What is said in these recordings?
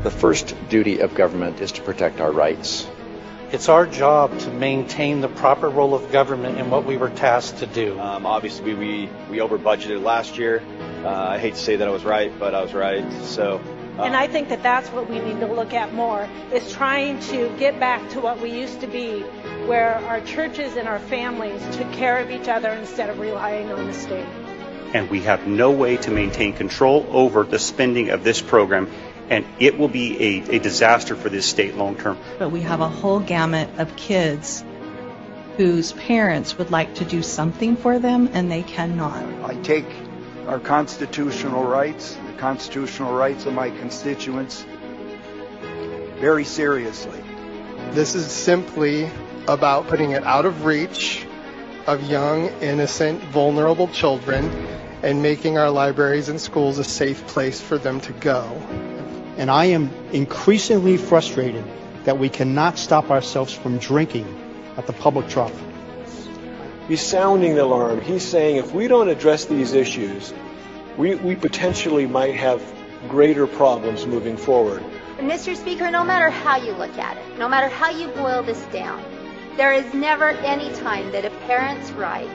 The first duty of government is to protect our rights. It's our job to maintain the proper role of government in what we were tasked to do. Obviously, we over budgeted last year. I hate to say that I was right, but I was right. So. And I think that that's what we need to look at more, is trying to get back to what we used to be, where our churches and our families took care of each other instead of relying on the state. And we have no way to maintain control over the spending of this program, and it will be a disaster for this state long term. But we have a whole gamut of kids whose parents would like to do something for them and they cannot. I take our constitutional rights, the constitutional rights of my constituents, very seriously. This is simply about putting it out of reach of young, innocent, vulnerable children and making our libraries and schools a safe place for them to go. And I am increasingly frustrated that we cannot stop ourselves from drinking at the public trough. He's sounding the alarm. He's saying if we don't address these issues, we potentially might have greater problems moving forward. Mr. Speaker, no matter how you look at it, no matter how you boil this down, there is never any time that a parent's right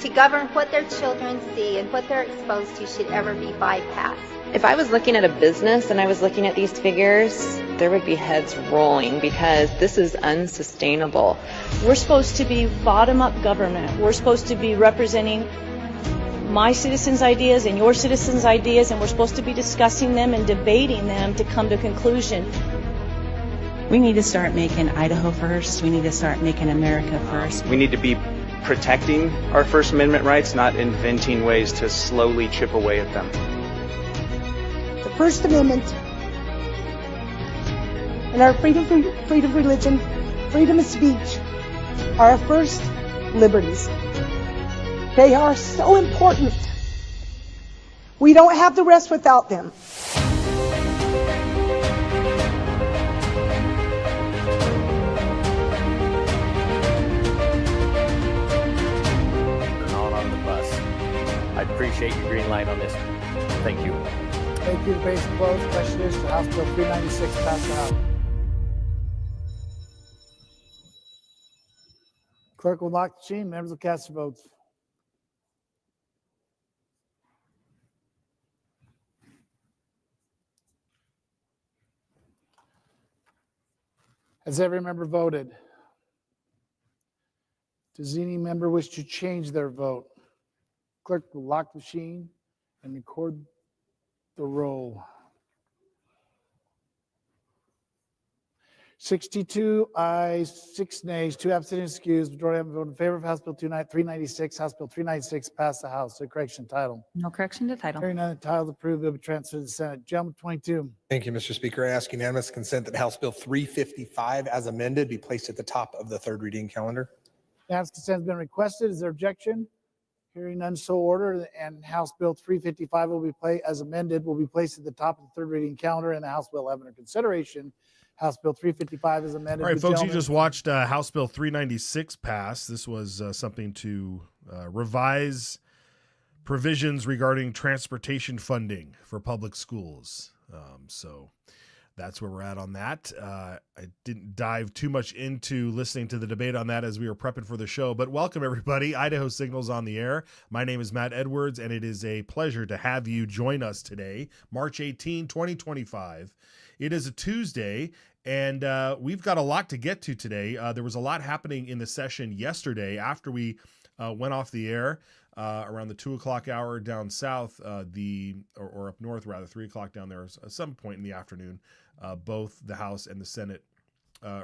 to govern what their children see and what they're exposed to should ever be bypassed. If I was looking at a business and I was looking at these figures, there would be heads rolling because this is unsustainable. We're supposed to be bottom-up government. We're supposed to be representing my citizens' ideas and your citizens' ideas, and we're supposed to be discussing them and debating them to come to a conclusion. We need to start making Idaho first. We need to start making America first. We need to be protecting our First Amendment rights, not inventing ways to slowly chip away at them. The First Amendment and our freedom of religion, freedom of speech are our first liberties. They are so important. We don't have the rest without them. Not on the bus. I appreciate your green light on this. Thank you. Thank you. Debate is closed. Question is to House Bill 396 pass the House. Clerk will lock the machine. Members will cast their votes. Has every member voted? Does any member wish to change their vote? Clerk will lock the machine and record the roll. 62 ayes, 6 nays, 2 abstentions excused. Majority have voted in favor of House Bill 396. House Bill 396 passed the House. So correction title. No correction to title. Hearing none, the title approved. Will be transferred to the Senate. Gentleman 22. Thank you, Mr. Speaker. I ask unanimous consent that House Bill 355 as amended be placed at the top of the third reading calendar. Unanimous consent has been requested. Is there objection? Hearing none, so ordered. And House Bill 355 will be placed as amended, will be placed at the top of the third reading calendar, and the House Bill 11 under consideration. House Bill 355 is amended. All right, folks, you just watched House Bill 396 pass. This was something to revise provisions regarding transportation funding for public schools. So that's where we're at on that. I didn't dive too much into listening to the debate on that as we were prepping for the show, but welcome everybody. Idaho Signal's on the air. My name is Matt Edwards, and it is a pleasure to have you join us today, March 18, 2025. It is a Tuesday, and we've got a lot to get to today. There was a lot happening in the session yesterday after we went off the air around the 2 o'clock hour down south, or up north rather, 3 o'clock down there, at some point in the afternoon. Both the House and the Senate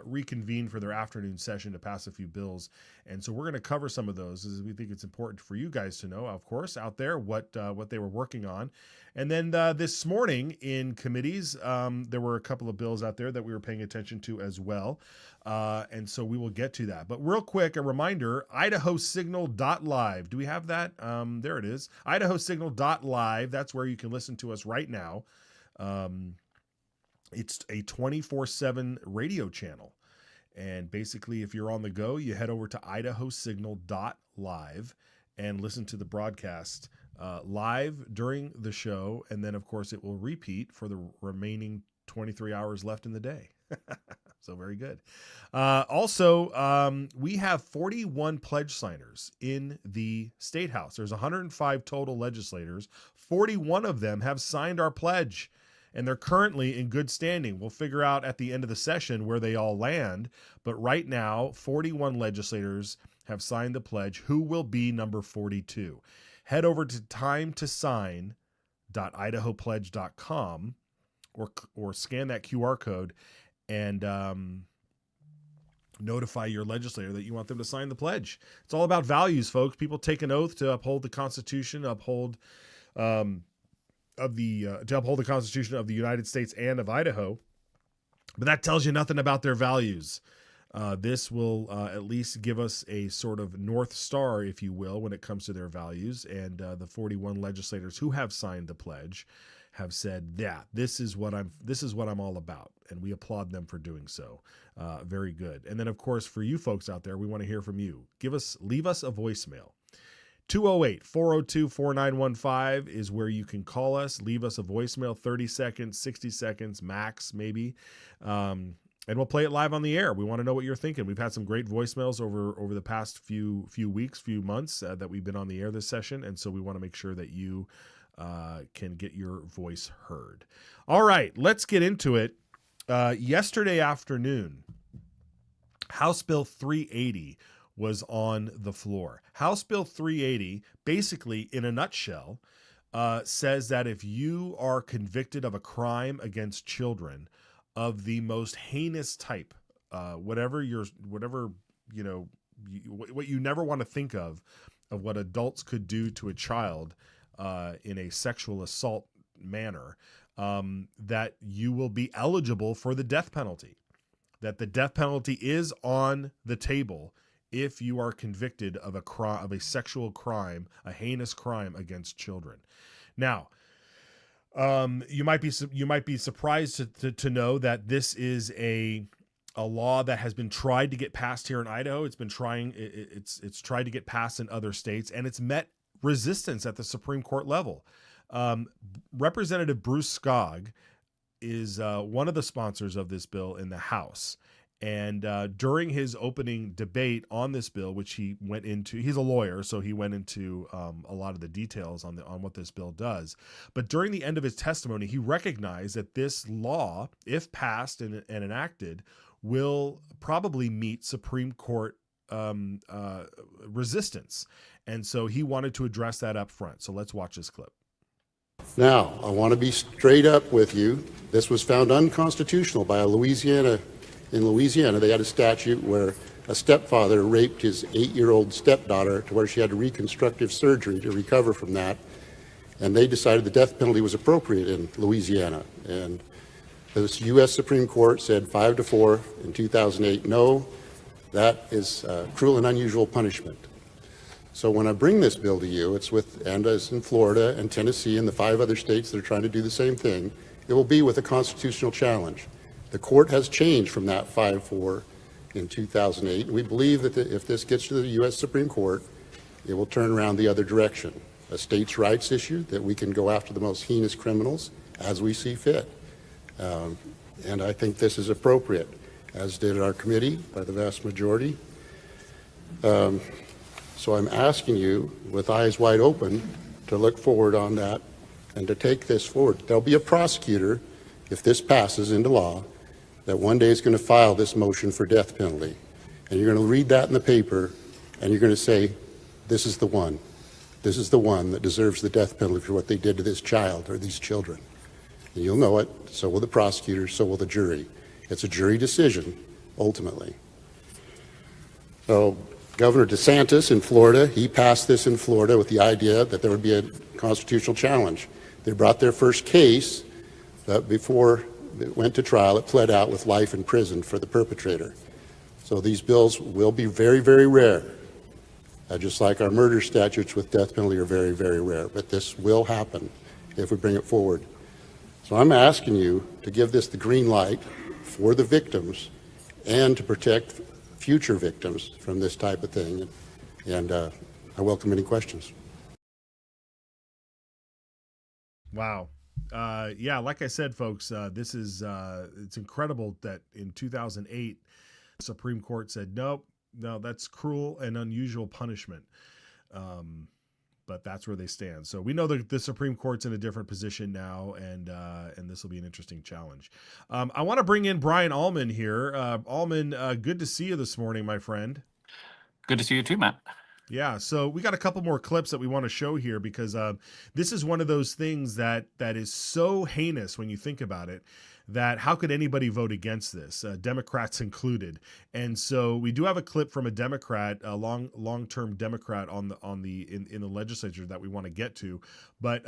reconvene for their afternoon session to pass a few bills. And so we're going to cover some of those, as we think it's important for you guys to know, of course, out there, what they were working on. And then this morning in committees, there were a couple of bills out there that we were paying attention to as well. And so we will get to that. But real quick, a reminder, idahosignal.live. Do we have that? There it is. idahosignal.live. That's where you can listen to us right now. It's a 24/7 radio channel. And basically, if you're on the go, you head over to idahosignal.live and listen to the broadcast live during the show. And then, of course, it will repeat for the remaining 23 hours left in the day. So very good. Also, we have 41 pledge signers in the Statehouse. There's 105 total legislators. 41 of them have signed our pledge, and they're currently in good standing. We'll figure out at the end of the session where they all land. But right now, 41 legislators have signed the pledge. Who will be number 42? Head over to timetosign.idahopledge.com or scan that QR code and notify your legislator that you want them to sign the pledge. It's all about values, folks. People take an oath to uphold the Constitution, to uphold the Constitution of the United States and of Idaho, but that tells you nothing about their values. This will at least give us a sort of North Star, if you will, when it comes to their values. And the 41 legislators who have signed the pledge have said, yeah, this is what I'm all about. And we applaud them for doing so. Very good. And then, of course, for you folks out there, we want to hear from you. Leave us a voicemail. 208-402-4915 is where you can call us. Leave us a voicemail, 30 seconds, 60 seconds, max, maybe. And we'll play it live on the air. We want to know what you're thinking. We've had some great voicemails over the past few weeks, few months that we've been on the air this session. And so we want to make sure that you can get your voice heard. All right, let's get into it. Yesterday afternoon, House Bill 380 was on the floor. House Bill 380, basically, in a nutshell, says that if you are convicted of a crime against children of the most heinous type, what you never want to think of what adults could do to a child in a sexual assault manner, that you will be eligible for the death penalty, that the death penalty is on the table if you are convicted of a sexual crime, a heinous crime against children. Now, you might be surprised to know that this is a law that has been tried to get passed here in Idaho. It's tried to get passed in other states, and it's met resistance at the Supreme Court level. Representative Bruce Skog is one of the sponsors of this bill in the House. And during his opening debate on this bill, which he went into, he's a lawyer, so he went into a lot of the details on what this bill does. But during the end of his testimony, he recognized that this law, if passed and enacted, will probably meet Supreme Court resistance. And so he wanted to address that up front. So let's watch this clip. Now, I want to be straight up with you. This was found unconstitutional by Louisiana. In Louisiana, they had a statute where a stepfather raped his 8-year-old stepdaughter to where she had reconstructive surgery to recover from that. And they decided the death penalty was appropriate in Louisiana. And the U.S. Supreme Court said 5-4 in 2008, no, that is cruel and unusual punishment. So when I bring this bill to you, it's in Florida and Tennessee and the 5 other states that are trying to do the same thing. It will be with a constitutional challenge. The court has changed from that 5-4 in 2008. We believe that if this gets to the U.S. Supreme Court, it will turn around the other direction. A states' rights issue that we can go after the most heinous criminals as we see fit. And I think this is appropriate, as did our committee by the vast majority. So I'm asking you, with eyes wide open, to look forward on that and to take this forward. There'll be a prosecutor, if this passes into law, that one day is going to file this motion for death penalty. And you're going to read that in the paper, and you're going to say, this is the one. This is the one that deserves the death penalty for what they did to this child or these children. And you'll know it, so will the prosecutor, so will the jury. It's a jury decision, ultimately. So Governor DeSantis in Florida, he passed this in Florida with the idea that there would be a constitutional challenge. They brought their first case, but before it went to trial, it pled out with life in prison for the perpetrator. So these bills will be very, very rare. Just like our murder statutes with death penalty are very, very rare. But this will happen if we bring it forward. So I'm asking you to give this the green light for the victims and to protect future victims from this type of thing. And I welcome any questions. Wow. Yeah, like I said, folks, this is it's incredible that in 2008, the Supreme Court said, no, that's cruel and unusual punishment. But that's where they stand. So we know that the Supreme Court's in a different position now, and this will be an interesting challenge. I want to bring in Brian Allman here. Allman, good to see you this morning, my friend. Good to see you too, Matt. Yeah, so we got a couple more clips that we want to show here because this is one of those things that is so heinous when you think about it, that how could anybody vote against this, Democrats included? And so we do have a clip from a Democrat, a long-term Democrat in the legislature that we want to get to. But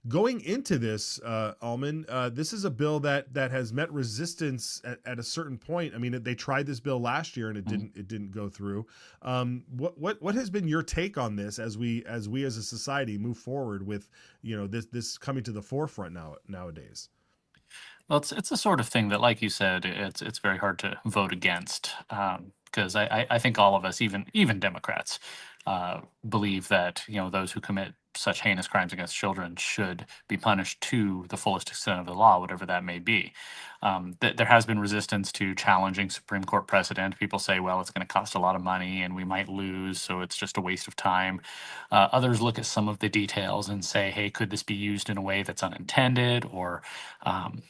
going into this, Allman, this is a bill that has met resistance at a certain point. I mean, they tried this bill last year and it didn't go through. What has been your take on this as we as a society move forward with this coming to the forefront nowadays? Well, it's the sort of thing that, like you said, it's very hard to vote against, because I think all of us, even Democrats, believe that those who commit such heinous crimes against children should be punished to the fullest extent of the law, whatever that may be. There has been resistance to challenging Supreme Court precedent. People say, well, it's going to cost a lot of money and we might lose, so it's just a waste of time. Others look at some of the details and say, hey, could this be used in a way that's unintended? Or,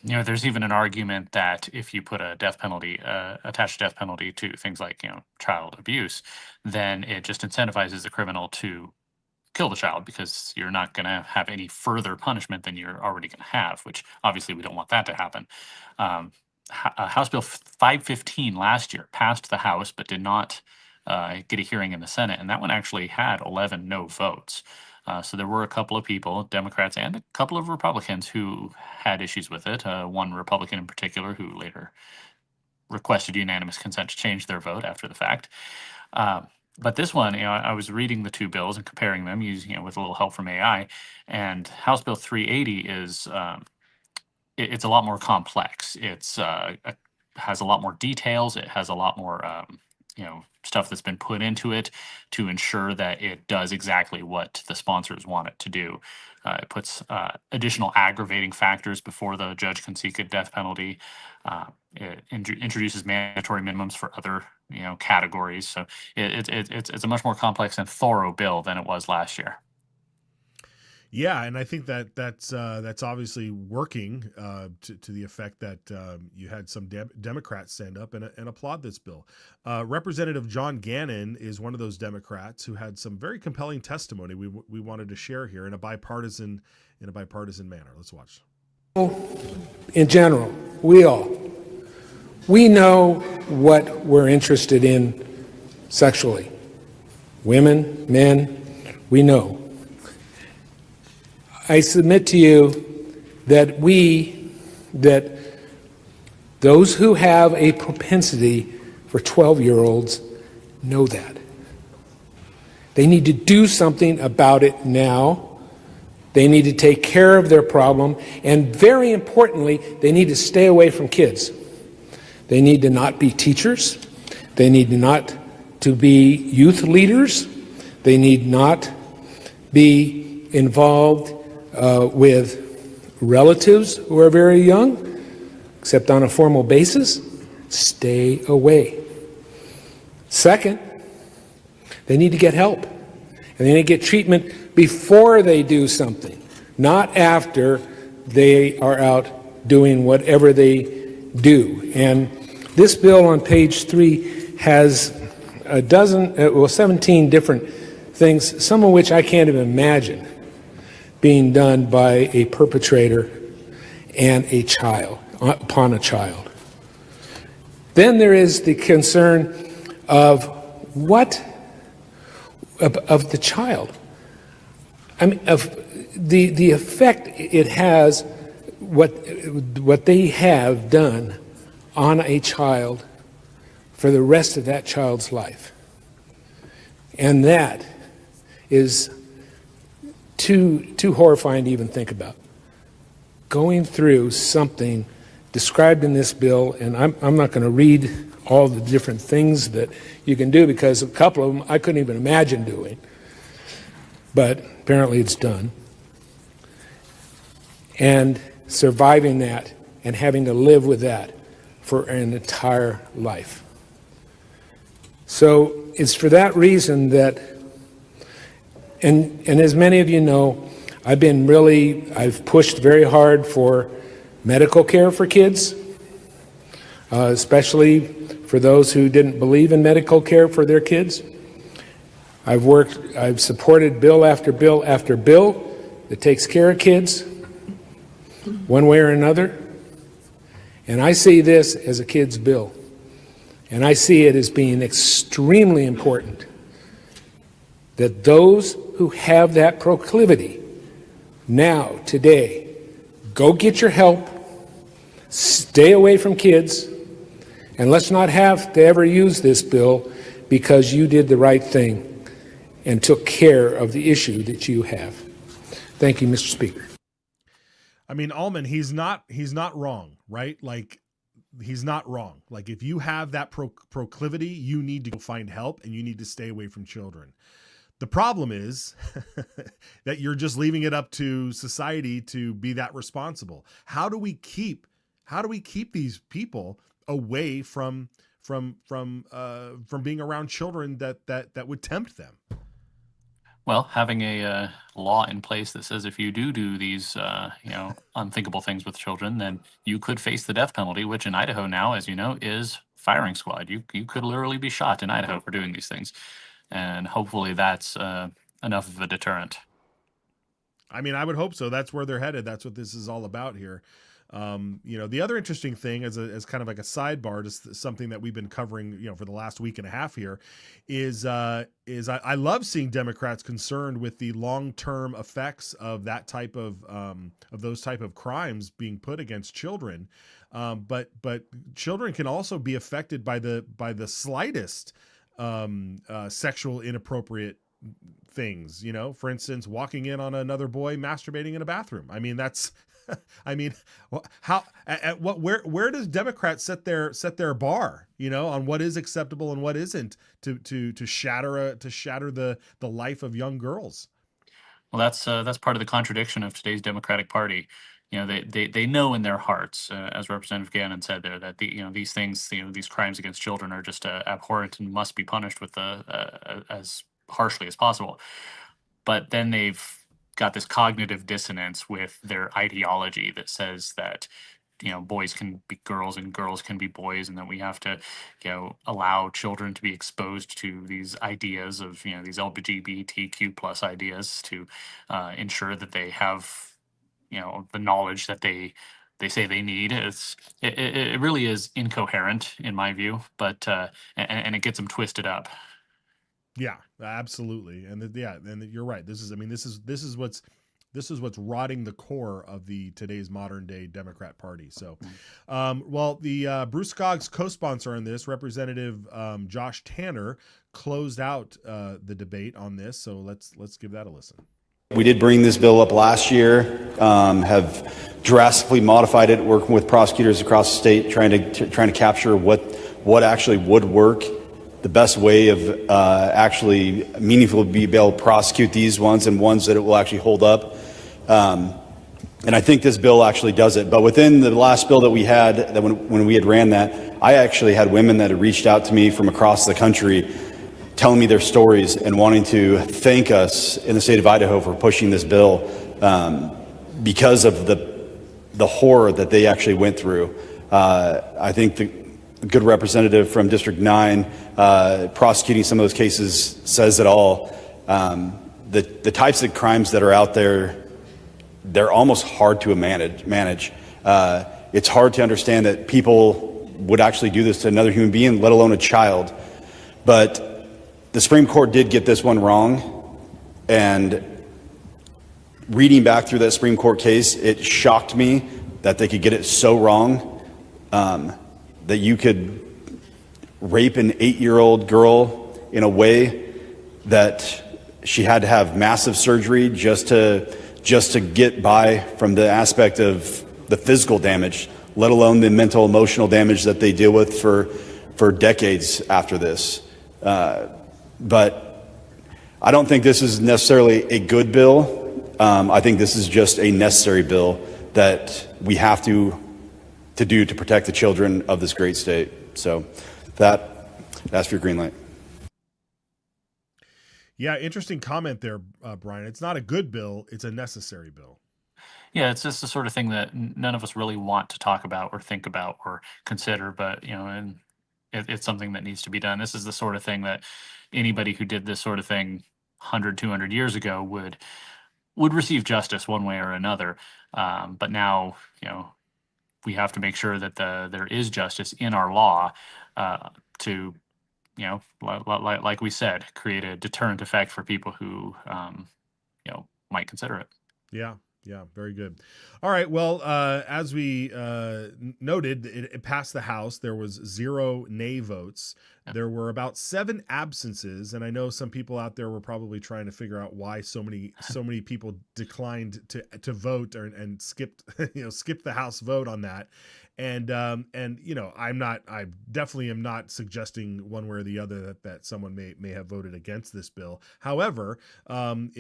there's even an argument that if you put a death penalty, attached death penalty to things like, child abuse, then it just incentivizes the criminal to kill the child because you're not going to have any further punishment than you're already going to have, which obviously we don't want that to happen. House Bill 515 last year passed the House but did not get a hearing in the Senate, and that one actually had 11 no votes. So there were a couple of people, Democrats and a couple of Republicans, who had issues with it. One Republican in particular who later requested unanimous consent to change their vote after the fact. But this one, I was reading the two bills and comparing them using, with a little help from AI, and House Bill 380 is it's a lot more complex. It's has a lot more details. It has a lot more stuff that's been put into it to ensure that it does exactly what the sponsors want it to do. It puts additional aggravating factors before the judge can seek a death penalty. It introduces mandatory minimums for other categories. So it's a much more complex and thorough bill than it was last year. Yeah, and I think that's obviously working to the effect that you had some Democrats stand up and applaud this bill. Representative John Gannon is one of those Democrats who had some very compelling testimony we wanted to share here in a bipartisan manner. Let's watch. In general, we know what we're interested in sexually. Women, men, we know. I submit to you that those who have a propensity for 12-year-olds know that. They need to do something about it now. They need to take care of their problem. And very importantly, they need to stay away from kids. They need to not be teachers. They need not to be youth leaders. They need not be involved with relatives who are very young, except on a formal basis. Stay away. Second, they need to get help. And they need to get treatment before they do something, not after they are out doing whatever they do. And this bill on page 3 has 17 different things, some of which I can't even imagine being done by a perpetrator and a child, upon a child. Then there is the concern of of the child. I mean, of the effect it has, what they have done on a child for the rest of that child's life. And that is too horrifying to even think about. Going through something described in this bill, and I'm not going to read all the different things that you can do, because a couple of them I couldn't even imagine doing, but apparently it's done. and surviving that and having to live with that for an entire life. So it's for that reason that, and as many of you know, I've pushed very hard for medical care for kids, especially for those who didn't believe in medical care for their kids. I've supported bill after bill after bill that takes care of kids one way or another. And I see this as a kid's bill. And I see it as being extremely important that those who have that proclivity now, today, go get your help, stay away from kids, and let's not have to ever use this bill because you did the right thing and took care of the issue that you have. Thank you, Mr. Speaker. I mean, Allman, he's not wrong, right? Like, he's not wrong. Like, if you have that proclivity, you need to go find help and you need to stay away from children. The problem is that you're just leaving it up to society to be that responsible. How do we keep these people away from being around children that would tempt them? Well, having a law in place that says if you do these, unthinkable things with children, then you could face the death penalty, which in Idaho now, as you know, is firing squad. You could literally be shot in Idaho for doing these things. And hopefully that's enough of a deterrent. I mean, I would hope so. That's where they're headed. That's what this is all about here. The other interesting thing as kind of like a sidebar, just something that we've been covering, for the last week and a half here is I love seeing Democrats concerned with the long-term effects of that type of those type of crimes being put against children. But children can also be affected by the slightest sexual inappropriate things, for instance, walking in on another boy masturbating in a bathroom. I mean, that's, where does Democrats set their bar, on what is acceptable and what isn't to shatter the life of young girls? Well, that's part of the contradiction of today's Democratic Party. They know in their hearts, as Representative Gannon said there, that these things, these crimes against children are just abhorrent and must be punished with as harshly as possible. But then they've got this cognitive dissonance with their ideology that says that boys can be girls and girls can be boys, and that we have to allow children to be exposed to these ideas of these LGBTQ plus ideas to ensure that they have the knowledge that they say they need. It really is incoherent in my view, but and it gets them twisted up. Yeah, absolutely. And you're right. This is what's rotting the core of today's modern day Democrat Party. So, the Bruce Scogg's co-sponsor on this, Representative Josh Tanner, closed out the debate on this. So let's give that a listen. We did bring this bill up last year, have drastically modified it, working with prosecutors across the state, trying to capture what actually would work, the best way of actually meaningfully be able to prosecute these ones and ones that it will actually hold up. And I think this bill actually does it. But within the last bill that we had, that when we had ran that, I actually had women that had reached out to me from across the country telling me their stories and wanting to thank us in the state of Idaho for pushing this bill because of the horror that they actually went through. I think the good representative from District 9 prosecuting some of those cases says it all. The types of crimes that are out there, they're almost hard to manage. It's hard to understand that people would actually do this to another human being, let alone a child. But the Supreme Court did get this one wrong, and reading back through that Supreme Court case, it shocked me that they could get it so wrong, that you could rape an 8-year-old girl in a way that she had to have massive surgery just to get by from the aspect of the physical damage, let alone the mental, emotional damage that they deal with for decades after this. But I don't think this is necessarily a good bill. I think this is just a necessary bill that we have to do to protect the children of this great state. So that's for your green light. Yeah, interesting comment there, Brian. It's not a good bill, it's a necessary bill. Yeah, it's just the sort of thing that none of us really want to talk about or think about or consider, but and it's something that needs to be done. This is the sort of thing that anybody who did this sort of thing 100, 200 years ago would receive justice one way or another. But now, we have to make sure that there is justice in our law to, like we said, create a deterrent effect for people who, might consider it. Yeah. Yeah, very good. All right. Well, as we noted, it passed the House. There was 0 nay votes. There were about 7 absences, and I know some people out there were probably trying to figure out why so many people declined to vote and skipped skipped the House vote on that. And I definitely am not suggesting one way or the other that someone may have voted against this bill. However, this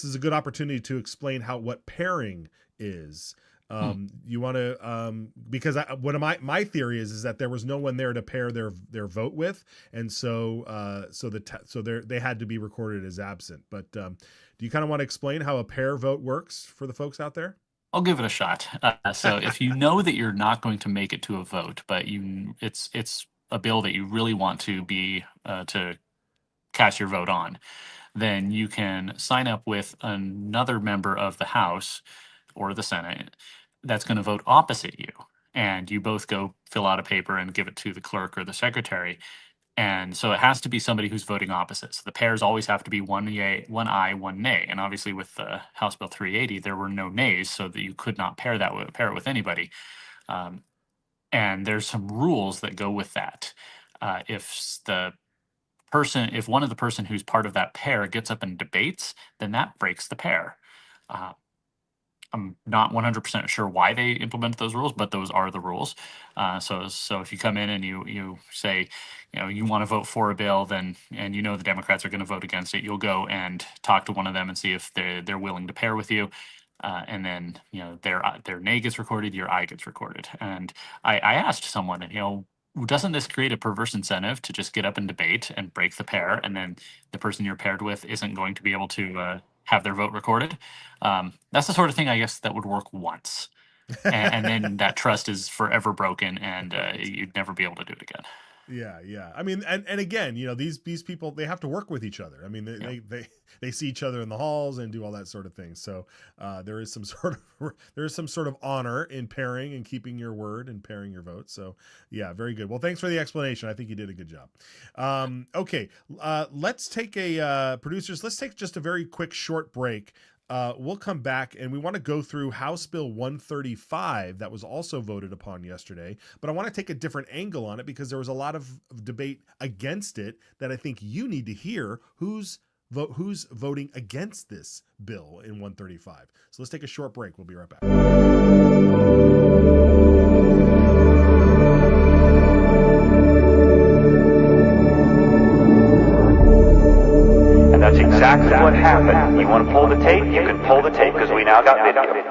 is a good opportunity to explain what pairing is. You want to because one of my theory is that there was no one there to pair their vote with, and so they had to be recorded as absent. But do you kind of want to explain how a pair vote works for the folks out there? I'll give it a shot. So if you know that you're not going to make it to a vote, but it's a bill that you really want to be to cast your vote on, then you can sign up with another member of the House or the Senate that's going to vote opposite you. And you both go fill out a paper and give it to the clerk or the secretary. And so it has to be somebody who's voting opposite. So the pairs always have to be one yay, one aye, one nay. And obviously with the House Bill 380, there were no nays, so that you could not pair it with anybody. And there's some rules that go with that. If one of the person who's part of that pair gets up and debates, then that breaks the pair. I'm not 100% sure why they implemented those rules, but those are the rules. So if you come in and you say, you want to vote for a bill, and the Democrats are going to vote against it, you'll go and talk to one of them and see if they're willing to pair with you. And then their nay gets recorded, your aye gets recorded. And I asked someone, doesn't this create a perverse incentive to just get up and debate and break the pair, and then the person you're paired with isn't going to be able to have their vote recorded? That's the sort of thing, I guess, that would work once. And then that trust is forever broken, and you'd never be able to do it again. Yeah. I mean, and again, these people, they have to work with each other. I mean, they see each other in the halls and do all that sort of thing. So there is some sort of honor in pairing and keeping your word and pairing your vote. So yeah, very good. Well, thanks for the explanation. I think you did a good job. Okay, let's take producers. Let's take just a very quick short break. We'll come back and we want to go through House Bill 135 that was also voted upon yesterday, but I want to take a different angle on it because there was a lot of debate against it that I think you need to hear who's voting against this bill in 135. So let's take a short break. We'll be right back. That's exactly what happened. You want to pull the tape? You can pull the tape because we now got video.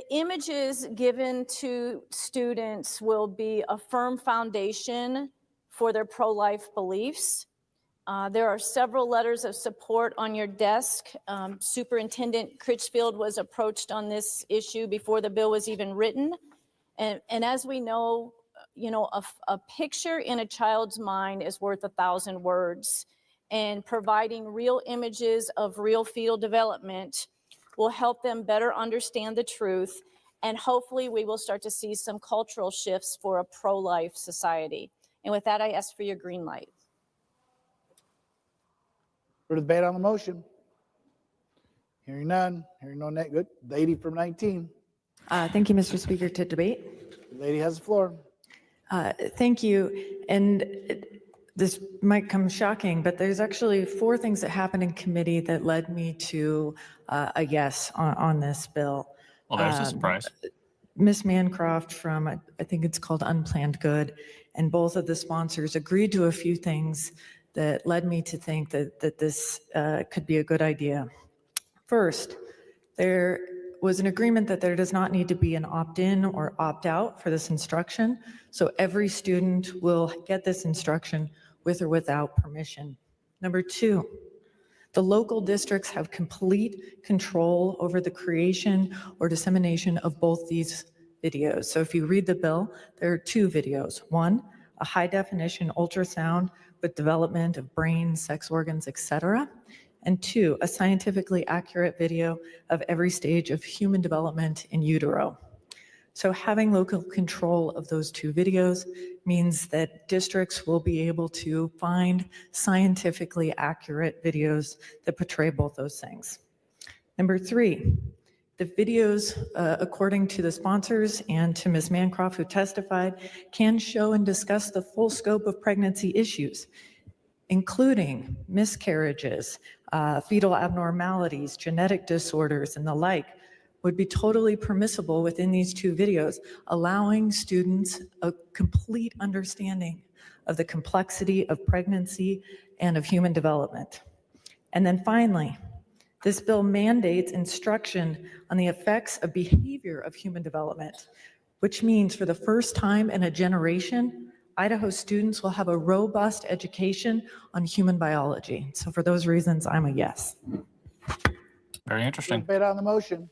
Images given to students will be a firm foundation for their pro-life beliefs. There are several letters of support on your desk. Superintendent Critchfield was approached on this issue before the bill was even written. And as we know, a picture in a child's mind is worth 1,000 words. And providing real images of real fetal development will help them better understand the truth And hopefully we will start to see some cultural shifts for a pro-life society. And with that, I ask for your green light. For debate on the motion. Hearing none. Hearing no net. Good. Lady from 19. Thank you, Mr. Speaker. To debate. The lady has the floor. Thank you. And this might come shocking, but there's actually 4 things that happened in committee that led me to a yes on this bill. Well, there's a surprise. Ms. Mancroft from, I think it's called Unplanned Good, and both of the sponsors agreed to a few things that led me to think that this could be a good idea. First, there was an agreement that there does not need to be an opt-in or opt-out for this instruction, so every student will get this instruction with or without permission. Number 2, the local districts have complete control over the creation or dissemination of both these videos. So if you read the bill, there are 2 videos. 1, a high-definition ultrasound with development of brain, sex organs, etc. And 2, a scientifically accurate video of every stage of human development in utero. So having local control of those 2 videos means that districts will be able to find scientifically accurate videos that portray both those things. Number 3, the videos, according to the sponsors and to Ms. Mancroft, who testified, can show and discuss the full scope of pregnancy issues, including miscarriages, fetal abnormalities, genetic disorders, and the like, would be totally permissible within these 2 videos, allowing students a complete understanding of the complexity of pregnancy and of human development. And then finally, this bill mandates instruction on the effects of behavior of human development, which means for the first time in a generation, Idaho students will have a robust education on human biology. So for those reasons, I'm a yes. Very interesting. Debate on the motion.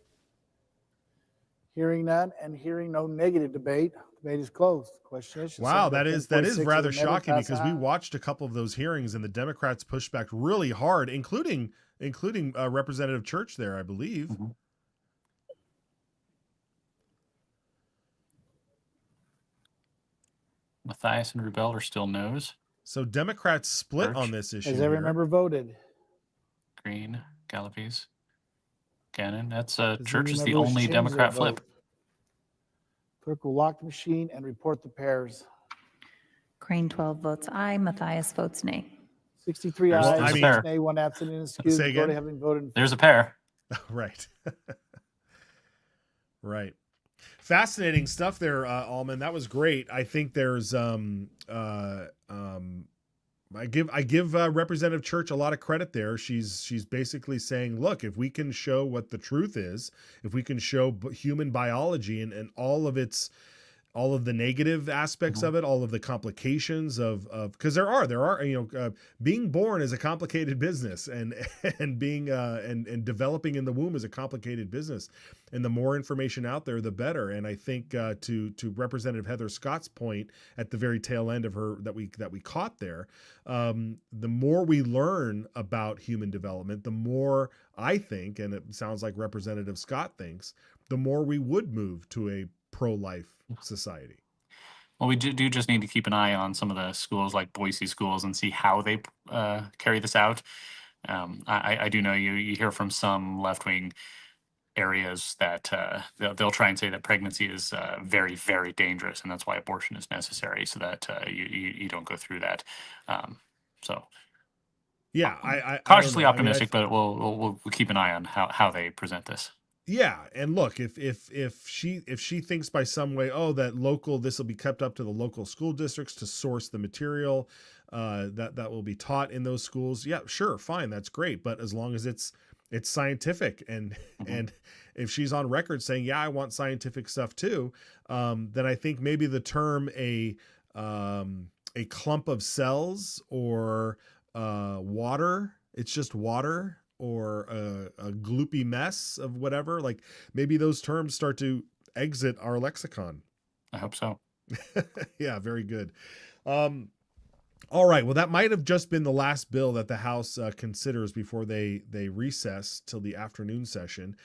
Hearing none and hearing no negative debate, debate is closed. Question is. Wow, that is rather shocking because we watched a couple of those hearings and the Democrats pushed back really hard, including Representative Church there, I believe. Mm-hmm. Matthias and Rubel are still no's. So Democrats split Church. on this issue. Has every member voted? Green, Gallopese, Gannon. That's Does Church any is the member wish to only change their Democrat vote? flip. Clerk will lock the machine and report the pairs. Crane 12 votes aye. Matthias votes nay. 63 There's ayes, a 6 pair. nay, 1 absent and excused. Say again? Voted having voted. There's a pair. Right. Right. Fascinating stuff there, Allman. That was great. I think there's I give Representative Church a lot of credit there. She's basically saying, look, if we can show what the truth is, if we can show human biology and all of the negative aspects of it, all of the complications of because there are being born is a complicated business and being and developing in the womb is a complicated business, and the more information out there, the better. And I think to Representative Heather Scott's point at the very tail end of her that we caught there, the more we learn about human development, the more I think, and it sounds like Representative Scott thinks, the more we would move to a pro-life society. Well, we do just need to keep an eye on some of the schools like Boise schools and see how they carry this out. I do know you hear from some left-wing areas that they'll try and say that pregnancy is very, very dangerous, and that's why abortion is necessary, so that you don't go through that. Yeah, I cautiously optimistic, but we'll keep an eye on how they present this. Yeah, and look, if she thinks by some way, this will be kept up to the local school districts to source the material that will be taught in those schools, yeah, sure, fine, that's great. But as long as it's scientific and if she's on record saying, yeah, I want scientific stuff too, then I think maybe the term a clump of cells or water, it's just water, or a gloopy mess of whatever, like maybe those terms start to exit our lexicon. I hope so. Yeah, very good. All right. Well, that might have just been the last bill that the House considers before they recess till the afternoon session.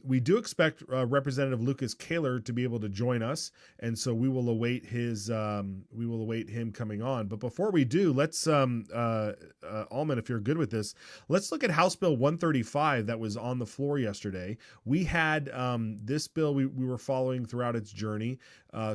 We do expect Representative Lucas Kaler to be able to join us, and so we will await him coming on. But before we do, let's Alman, if you're good with this, let's look at House Bill 135 that was on the floor yesterday. We had this bill we were following throughout its journey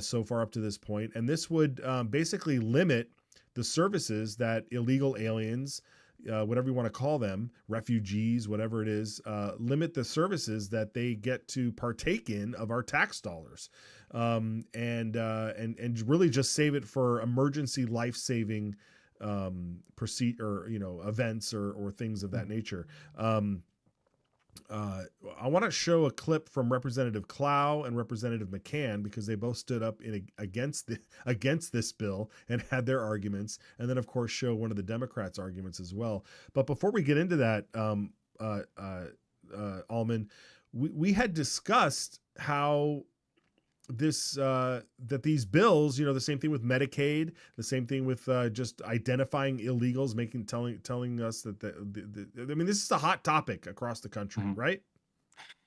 so far up to this point, and this would basically limit the services that illegal aliens, whatever you want to call them, refugees, whatever it is, limit the services that they get to partake in of our tax dollars, and really just save it for emergency life-saving events or things of that nature. I want to show a clip from Representative Clow and Representative McCann because they both stood up against this bill and had their arguments, and then of course show one of the Democrats' arguments as well. But before we get into that, Alman, we had discussed how that these bills, the same thing with Medicaid, the same thing with just identifying illegals, telling us that this is a hot topic across the country, right?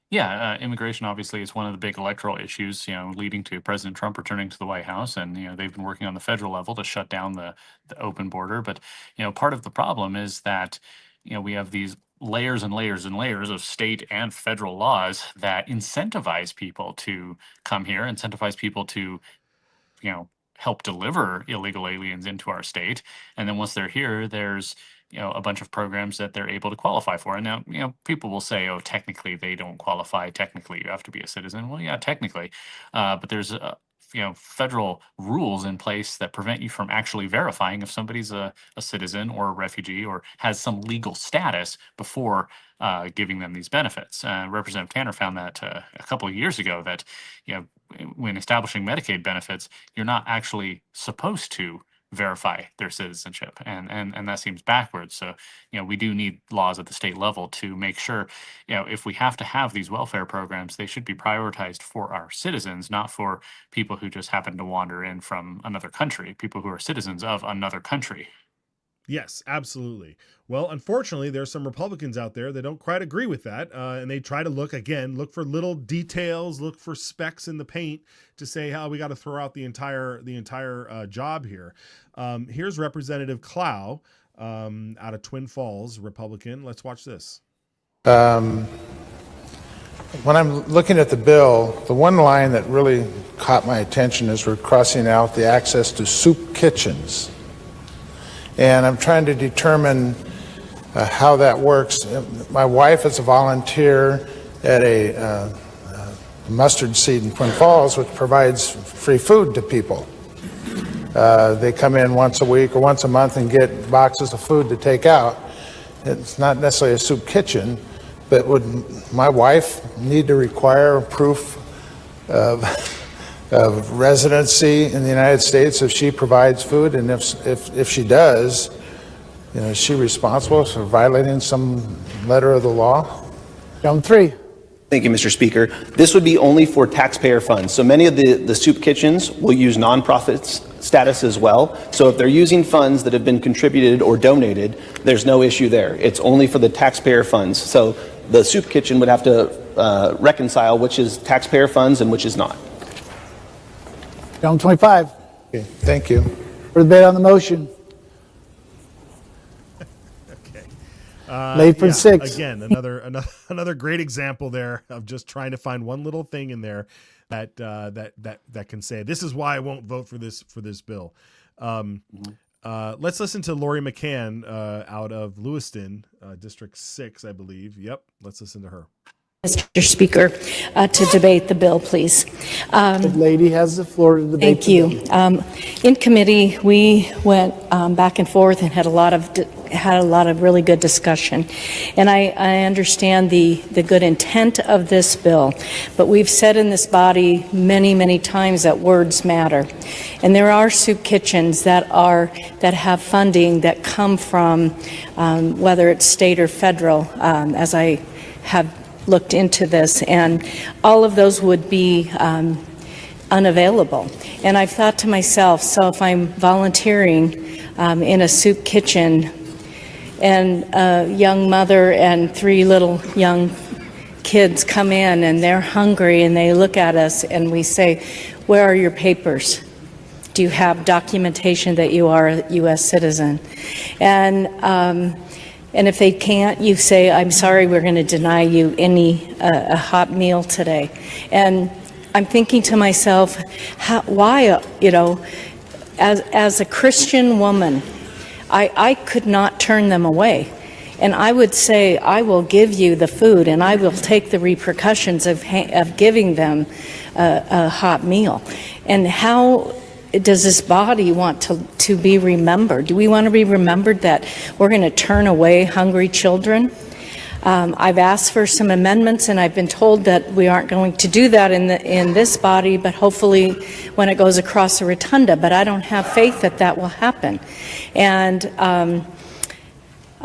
Yeah, immigration obviously is one of the big electoral issues, leading to President Trump returning to the White House, and they've been working on the federal level to shut down the open border. But part of the problem is that we have these layers and layers and layers of state and federal laws that incentivize people to come here, incentivize people to, help deliver illegal aliens into our state. And then once they're here, there's, a bunch of programs that they're able to qualify for. And now, people will say, oh, technically they don't qualify. Technically, you have to be a citizen. Well, yeah, technically. But there's federal rules in place that prevent you from actually verifying if somebody's a citizen or a refugee or has some legal status before giving them these benefits. Representative Tanner found that a couple of years ago that when establishing Medicaid benefits, you're not actually supposed to verify their citizenship, and that seems backwards. So we do need laws at the state level to make sure if we have to have these welfare programs, they should be prioritized for our citizens, not for people who just happen to wander in from another country, people who are citizens of another country. Yes, absolutely. Well, unfortunately, there's some Republicans out there that don't quite agree with that, and they try to look for little details, look for specks in the paint to say how we got to throw out the entire job here. Here's Representative Clow out of Twin Falls, Republican. Let's watch this. When I'm looking at the bill, the one line that really caught my attention is we're crossing out the access to soup kitchens. And I'm trying to determine how that works. My wife is a volunteer at a mustard seed in Twin Falls, which provides free food to people. They come in once a week or once a month and get boxes of food to take out. It's not necessarily a soup kitchen, but would my wife need to require proof of residency in the United States if she provides food? And if she does, is she responsible for violating some letter of the law? Round three. Thank you, Mr. Speaker. This would be only for taxpayer funds. So many of the soup kitchens will use nonprofit status as well. So if they're using funds that have been contributed or donated, there's no issue there. It's only for the taxpayer funds. So the soup kitchen would have to reconcile which is taxpayer funds and which is not. Round 25. Okay, thank you. For debate on the motion. Late for 6. Again, another great example there of just trying to find one little thing in there that can say this is why I won't vote for this bill. Let's listen to Lori McCann out of Lewiston, District 6, I believe. Yep, let's listen to her. Mr. Speaker, to debate the bill, please. The lady has the floor to debate. Thank you. In committee, we went back and forth and had a lot of really good discussion. And I understand the good intent of this bill, but we've said in this body many, many times that words matter. And there are soup kitchens that have funding that come from whether it's state or federal, as I have looked into this, and all of those would be unavailable. And I've thought to myself, so if I'm volunteering in a soup kitchen, and a young mother and 3 little young kids come in and they're hungry and they look at us and we say, "Where are your papers? Do you have documentation that you are a U.S. citizen?" And if they can't, you say, "I'm sorry, we're going to deny you a hot meal today." And I'm thinking to myself, why, as a Christian woman, I could not turn them away. And I would say, "I will give you the food and I will take the repercussions of giving them a hot meal." And how does this body want to be remembered? Do we want to be remembered that we're going to turn away hungry children? I've asked for some amendments, and I've been told that we aren't going to do that in this body, but hopefully when it goes across the rotunda. But I don't have faith that that will happen. And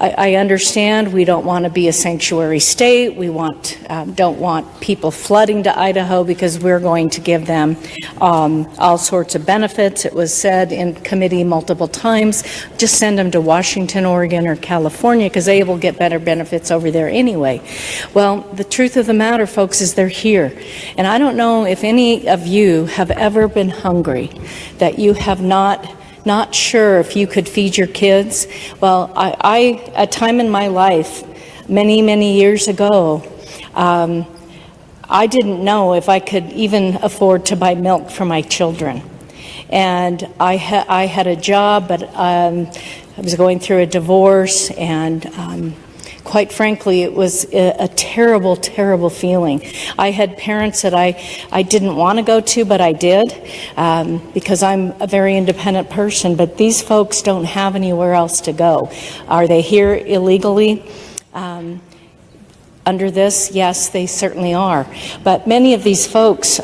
I understand we don't want to be a sanctuary state. We don't want people flooding to Idaho because we're going to give them all sorts of benefits. It was said in committee multiple times, just send them to Washington, Oregon, or California because they will get better benefits over there anyway. Well, the truth of the matter, folks, is they're here. And I don't know if any of you have ever been hungry, that you have not sure if you could feed your kids. Well, I a time in my life, many years ago, I didn't know if I could even afford to buy milk for my children. And I had a job, but I was going through a divorce, and quite frankly, it was a terrible, terrible feeling. I had parents that I didn't want to go to, but I did, because I'm a very independent person, but these folks don't have anywhere else to go. Are they here illegally? Under this, yes, they certainly are. But many of these folks,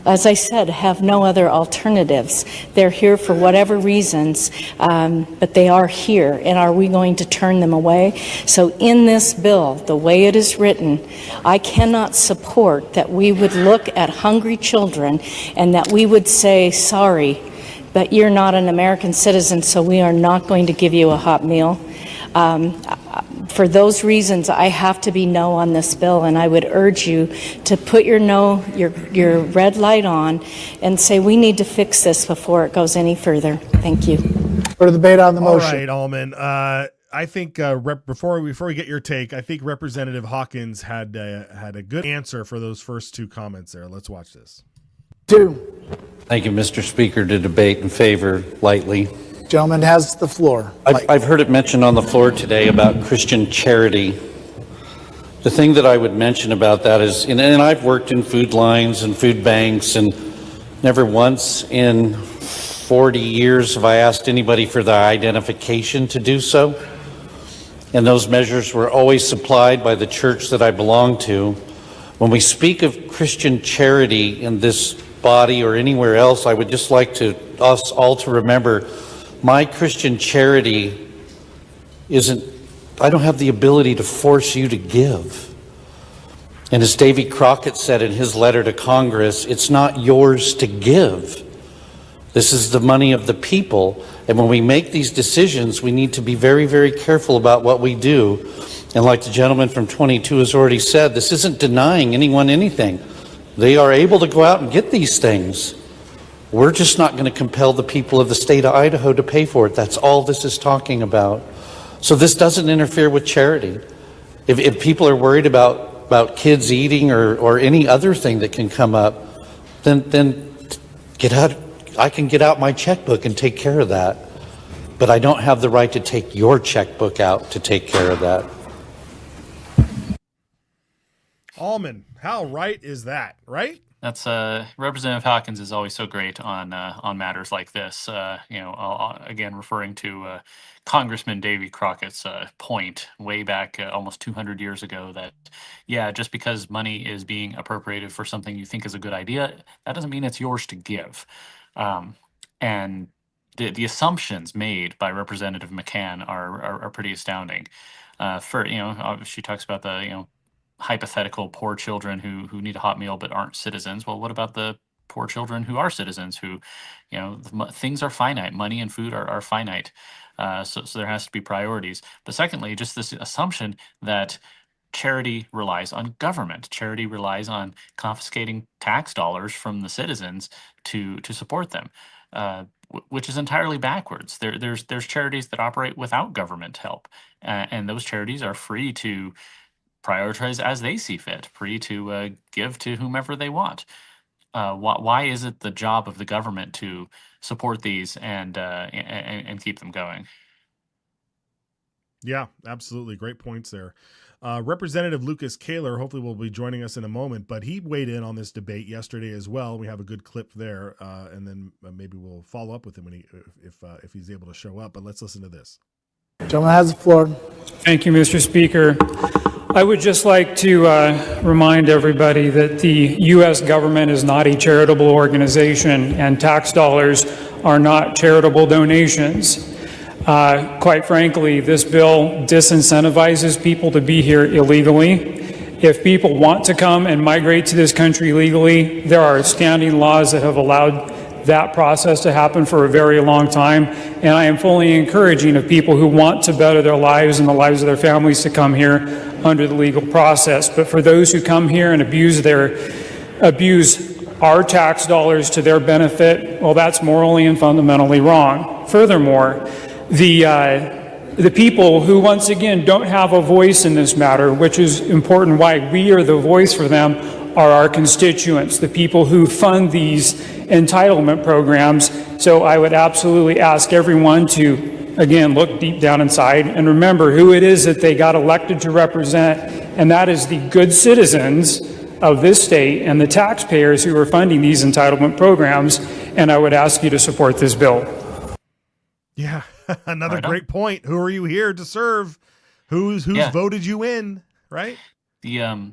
as I said, have no other alternatives. They're here for whatever reasons, but they are here. And are we going to turn them away? So in this bill, the way it is written, I cannot support that we would look at hungry children and that we would say, "Sorry, but you're not an American citizen, so we are not going to give you a hot meal." For those reasons, I have to be no on this bill, and I would urge you to put your no, your red light on, and say we need to fix this before it goes any further. Thank you. For the debate on the motion. All right, Alman. I think before we get your take, I think Representative Hawkins had a good answer for those first 2 comments there. Let's watch this. 2. Thank you, Mr. Speaker, to debate in favor lightly. Gentleman has the floor. I've heard it mentioned on the floor today about Christian charity. The thing that I would mention about that is, and I've worked in food lines and food banks, and never once in 40 years have I asked anybody for their identification to do so. And those measures were always supplied by the church that I belong to. When we speak of Christian charity in this body or anywhere else, I would just like us all to remember, my Christian charity isn't, I don't have the ability to force you to give. And as Davy Crockett said in his letter to Congress, it's not yours to give. This is the money of the people. And when we make these decisions, we need to be very, very careful about what we do. And like the gentleman from 22 has already said, this isn't denying anyone anything. They are able to go out and get these things. We're just not going to compel the people of the state of Idaho to pay for it. That's all this is talking about. So this doesn't interfere with charity. If people are worried about kids eating or any other thing that can come up, then get out. I can get out my checkbook and take care of that. But I don't have the right to take your checkbook out to take care of that. Alman, how right is that, right? That's Representative Hawkins is always so great on matters like this. Again, referring to Congressman Davy Crockett's point way back almost 200 years ago that, yeah, just because money is being appropriated for something you think is a good idea, that doesn't mean it's yours to give. And the assumptions made by Representative McCann are pretty astounding. She talks about the hypothetical poor children who need a hot meal but aren't citizens. Well, what about the poor children who are citizens who, things are finite. Money and food are finite. So there has to be priorities. But secondly, just this assumption that charity relies on government. Charity relies on confiscating tax dollars from the citizens to support them, which is entirely backwards. There's charities that operate without government help, and those charities are free to prioritize as they see fit, free to give to whomever they want. Why is it the job of the government to support these and keep them going? Yeah, absolutely. Great points there. Representative Lucas Kaler, hopefully will be joining us in a moment, but he weighed in on this debate yesterday as well. We have a good clip there, and then maybe we'll follow up with him when if he's able to show up. But let's listen to this. Gentleman has the floor. Thank you, Mr. Speaker. I would just like to remind everybody that the U.S. government is not a charitable organization, and tax dollars are not charitable donations. Quite frankly, this bill disincentivizes people to be here illegally. If people want to come and migrate to this country legally, there are standing laws that have allowed that process to happen for a very long time, and I am fully encouraging of people who want to better their lives and the lives of their families to come here under the legal process. But for those who come here and abuse our tax dollars to their benefit, well, that's morally and fundamentally wrong. Furthermore, the people who, once again, don't have a voice in this matter, which is important why we are the voice for them, are our constituents, the people who fund these entitlement programs. So I would absolutely ask everyone to, again, look deep down inside and remember who it is that they got elected to represent, and that is the good citizens of this state and the taxpayers who are funding these entitlement programs, and I would ask you to support this bill. Yeah, another great point. Who are you here to serve? Who's voted you in, right? The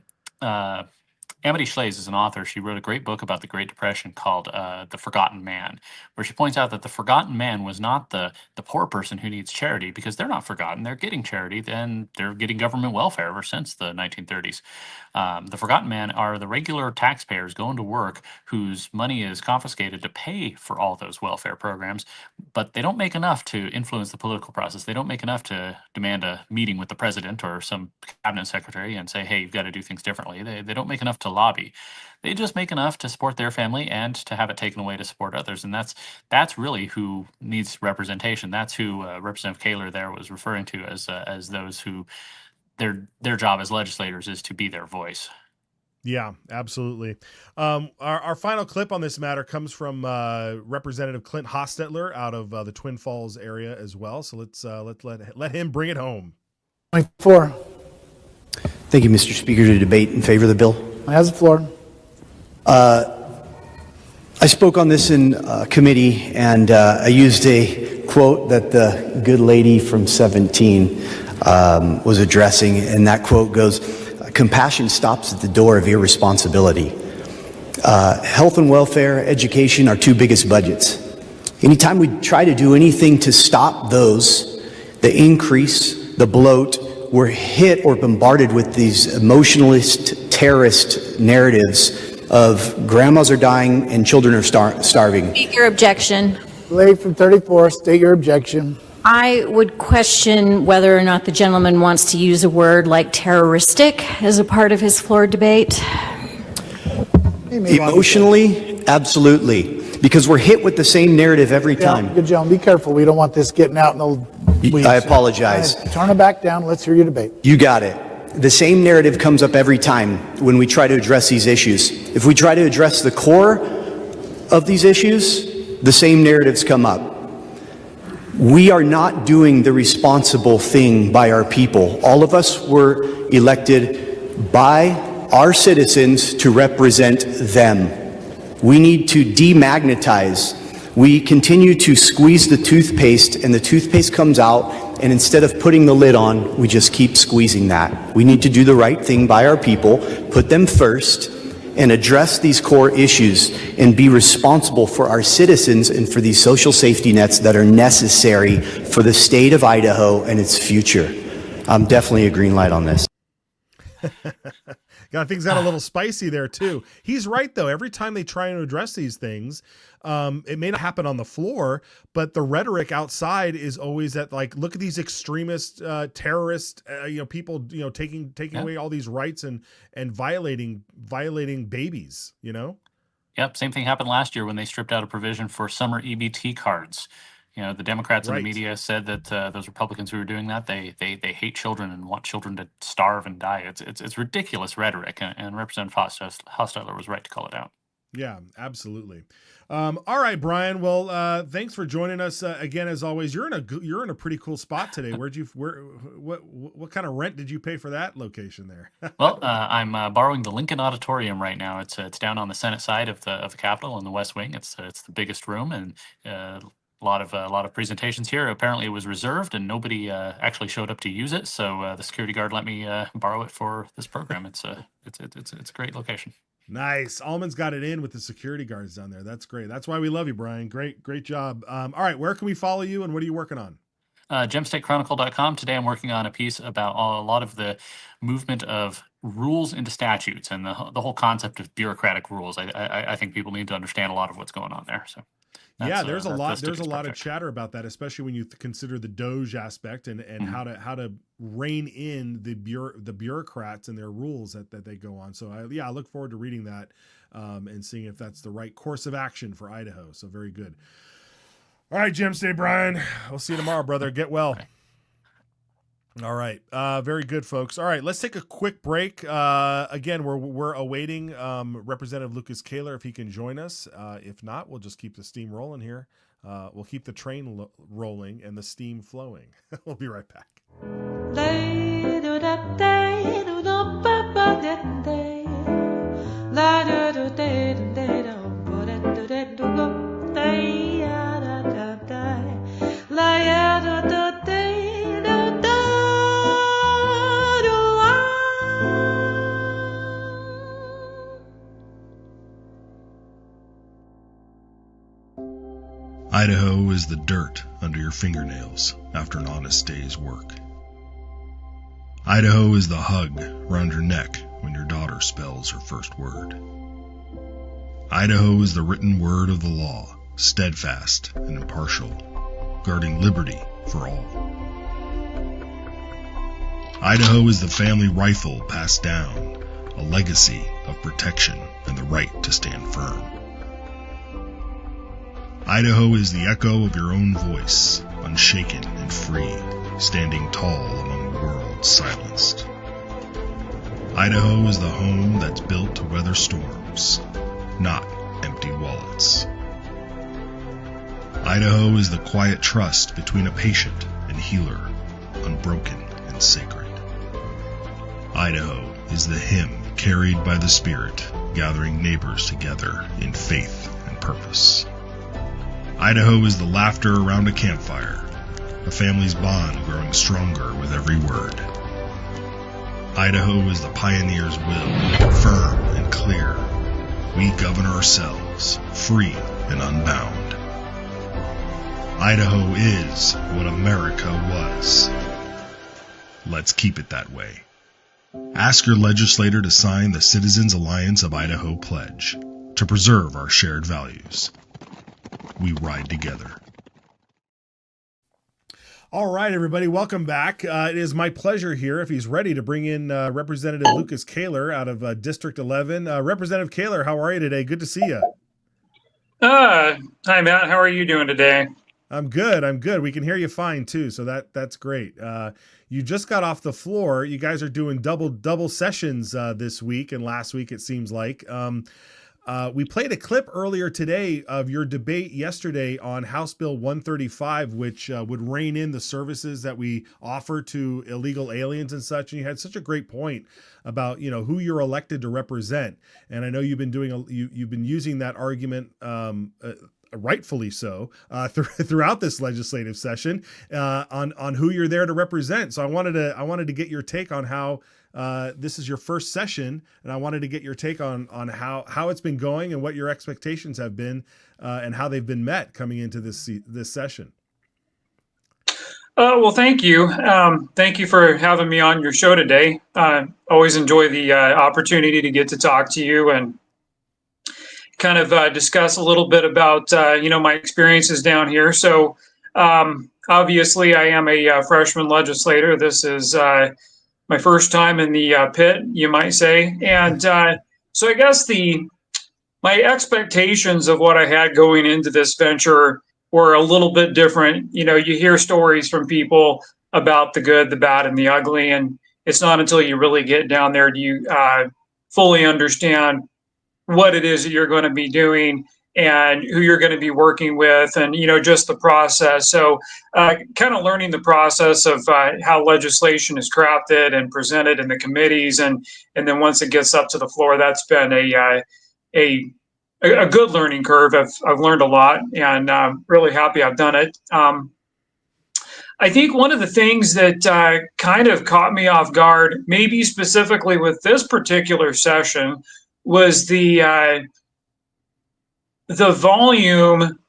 Amity Schlaze is an author. She wrote a great book about the Great Depression called The Forgotten Man, where she points out that the forgotten man was not the poor person who needs charity, because they're not forgotten. They're getting charity, and they're getting government welfare ever since the 1930s. The forgotten man are the regular taxpayers going to work whose money is confiscated to pay for all those welfare programs, but they don't make enough to influence the political process. They don't make enough to demand a meeting with the president or some cabinet secretary and say, hey, you've got to do things differently. They don't make enough to lobby. They just make enough to support their family and to have it taken away to support others. And that's really who needs representation. That's who Representative Kaler there was referring to as those who their job as legislators is to be their voice. Yeah, absolutely. Our final clip on this matter comes from Representative Clint Hostetler out of the Twin Falls area as well. So let's let him bring it home. 24. Thank you, Mr. Speaker. To debate in favor of the bill. Has the floor. I spoke on this in committee, and I used a quote that the good lady from 17 was addressing, and that quote goes, "Compassion stops at the door of irresponsibility." Health and welfare, education, our two biggest budgets. Anytime we try to do anything to stop those, the increase, the bloat, we're hit or bombarded with these emotionalist, terrorist narratives of grandmas are dying and children are starving. State your objection. Lady from 34, state your objection. I would question whether or not the gentleman wants to use a word like terroristic as a part of his floor debate. Emotionally, absolutely. Because we're hit with the same narrative every time. Good job. Be careful. We don't want this getting out in the weeds. I apologize. Turn it back down. Let's hear your debate. You got it. The same narrative comes up every time when we try to address these issues. If we try to address the core of these issues, the same narratives come up. We are not doing the responsible thing by our people. All of us were elected by our citizens to represent them. We need to demagnetize. We continue to squeeze the toothpaste, and the toothpaste comes out, and instead of putting the lid on, we just keep squeezing that. We need to do the right thing by our people, put them first, and address these core issues and be responsible for our citizens and for these social safety nets that are necessary for the state of Idaho and its future. I'm definitely a green light on this. Things got a little spicy there too. He's right though. Every time they try and address these things, it may not happen on the floor, but the rhetoric outside is always that, like, look at these extremist, terrorist, people, taking away all these rights and violating babies. Yep, same thing happened last year when they stripped out a provision for summer EBT cards. The Democrats in the media said that those Republicans who were doing that, they hate children and want children to starve and die. It's ridiculous rhetoric, and Representative Hostetler was right to call it out. Yeah, absolutely. All right, Brian. Well, thanks for joining us again. As always, you're in a pretty cool spot today. What kind of rent did you pay for that location there? Well, I'm borrowing the Lincoln Auditorium right now. It's down on the Senate side of the Capitol in the West Wing. It's the biggest room, and a lot of presentations here. Apparently, it was reserved, and nobody actually showed up to use it. So the security guard let me borrow it for this program. It's a great location. Nice. Almond's got it in with the security guards down there. That's great. That's why we love you, Brian. Great job. All right, where can we follow you, and what are you working on? GemStateChronicle.com. Today I'm working on a piece about a lot of the movement of rules into statutes and the whole concept of bureaucratic rules. I think people need to understand a lot of what's going on there. So yeah, there's a lot of chatter about that, especially when you consider the Doge aspect and how to rein in the bureaucrats and their rules that they go on. So I look forward to reading that and seeing if that's the right course of action for Idaho. So very good. All right, Gem State Brian. We'll see you tomorrow, brother. Get well. All right. Very good, folks. All right, let's take a quick break. Again, we're awaiting Representative Lucas Kaler if he can join us. If not, we'll just keep the steam rolling here. We'll keep the train rolling and the steam flowing. We'll be right back. Idaho is the dirt under your fingernails after an honest day's work. Idaho is the hug around your neck when your daughter spells her first word. Idaho is the written word of the law, steadfast and impartial, guarding liberty for all. Idaho is the family rifle passed down, a legacy of protection and the right to stand firm. Idaho is the echo of your own voice, unshaken and free, standing tall among a world silenced. Idaho is the home that's built to weather storms, not empty wallets. Idaho is the quiet trust between a patient and healer, unbroken and sacred. Idaho is the hymn carried by the Spirit, gathering neighbors together in faith and purpose. Idaho is the laughter around a campfire, a family's bond growing stronger with every word. Idaho is the pioneer's will, firm and clear. We govern ourselves, free and unbound. Idaho is what America was. Let's keep it that way. Ask your legislator to sign the Citizens Alliance of Idaho pledge to preserve our shared values. We ride together. All right, everybody, welcome back. It is my pleasure here, if he's ready, to bring in Representative Lucas Kaler out of District 11. Representative Kaler, how are you today? Good to see you. Hi, Matt. How are you doing today? I'm good. We can hear you fine, too, so that's great. You just got off the floor. You guys are doing double sessions this week and last week, it seems like. We played a clip earlier today of your debate yesterday on House Bill 135, which would rein in the services that we offer to illegal aliens and such. And you had such a great point about, who you're elected to represent. And I know you've been you've been using that argument rightfully so throughout this legislative session on who you're there to represent. So I wanted to get your take on how this is your first session, and I wanted to get your take on how it's been going and what your expectations have been and how they've been met coming into this session. Well, thank you. Thank you for having me on your show today. Always enjoy the opportunity to get to talk to you and kind of discuss a little bit about my experiences down here. So obviously, I am a freshman legislator. This is my first time in the pit, you might say, and so I guess my expectations of what I had going into this venture were a little bit different. You know, you hear stories from people about the good, the bad, and the ugly, and it's not until you really get down there do you fully understand what it is that you're going to be doing and who you're going to be working with, and just the process. So kind of learning the process of how legislation is crafted and presented in the committees, and then once it gets up to the floor, that's been a good learning curve. I've learned a lot, and really happy I've done it. I think one of the things that kind of caught me off guard, maybe specifically with this particular session, was the volume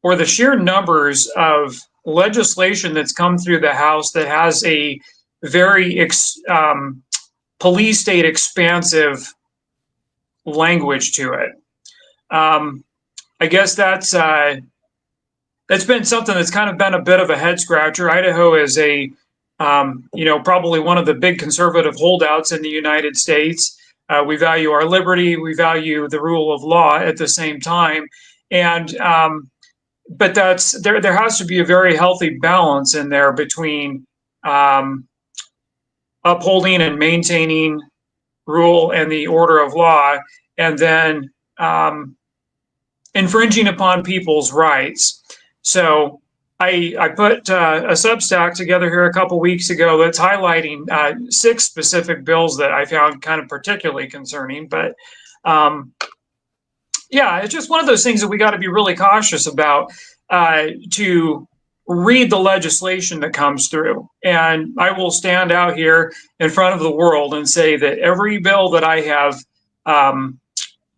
or the sheer numbers of legislation that's come through the House that has a very police state expansive language to it. I guess that's been something that's kind of been a bit of a head scratcher. Idaho is probably one of the big conservative holdouts in the United States. We value our liberty, we value the rule of law at the same time, and but there has to be a very healthy balance in there between upholding and maintaining rule and the order of law, and then infringing upon people's rights. So I put a Substack together here a couple weeks ago that's highlighting 6 specific bills that I found kind of particularly concerning. But yeah, it's just one of those things that we got to be really cautious about to read the legislation that comes through. And I will stand out here in front of the world and say that every bill that I have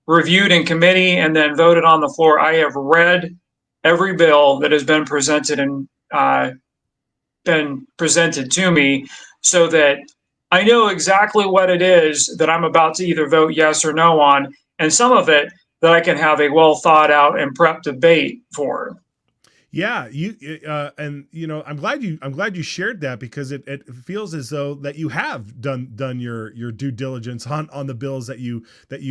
reviewed in committee and then voted on the floor, I have read every bill that has been presented to me, so that I know exactly what it is that I'm about to either vote yes or no on, and some of it that I can have a well thought out and prep debate for. Yeah, I'm glad you shared that, because it feels as though that you have done your due diligence on the bills that you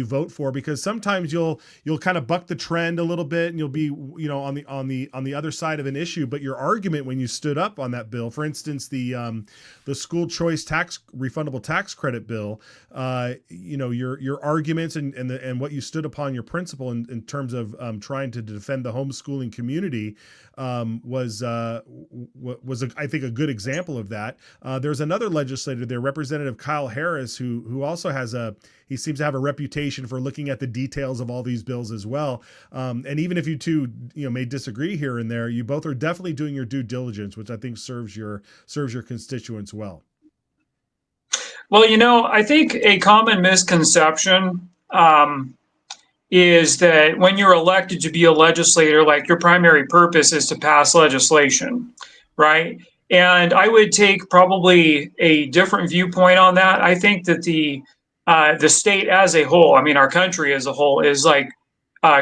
vote for, because sometimes you'll kind of buck the trend a little bit, and you'll be on the other side of an issue, but your argument when you stood up on that bill, for instance, the school choice refundable tax credit bill, your arguments and what you stood upon, your principle in terms of trying to defend the homeschooling community, was I think a good example of that. There's another legislator there, Representative Kyle Harris, who also he seems to have a reputation for looking at the details of all these bills as well. And even if you two may disagree here and there, you both are definitely doing your due diligence, which I think serves your constituents well. Well, I think a common misconception is that when you're elected to be a legislator, like, your primary purpose is to pass legislation, right? And I would take probably a different viewpoint on that. I think that the state as a whole, I mean, our country as a whole, is like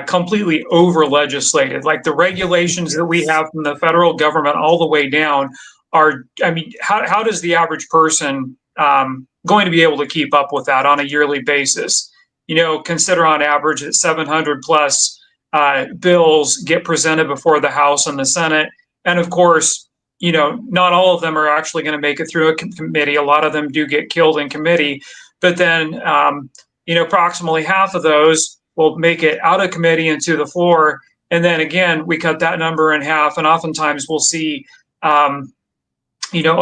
completely over legislated. Like, the regulations that we have from the federal government all the way down are, I mean, how does the average person going to be able to keep up with that on a yearly basis? Consider on average that 700 plus bills get presented before the House and the Senate. And of course, not all of them are actually going to make it through a committee. A lot of them do get killed in committee. But then, approximately half of those will make it out of committee and to the floor. And then again, we cut that number in half. And oftentimes we'll see, a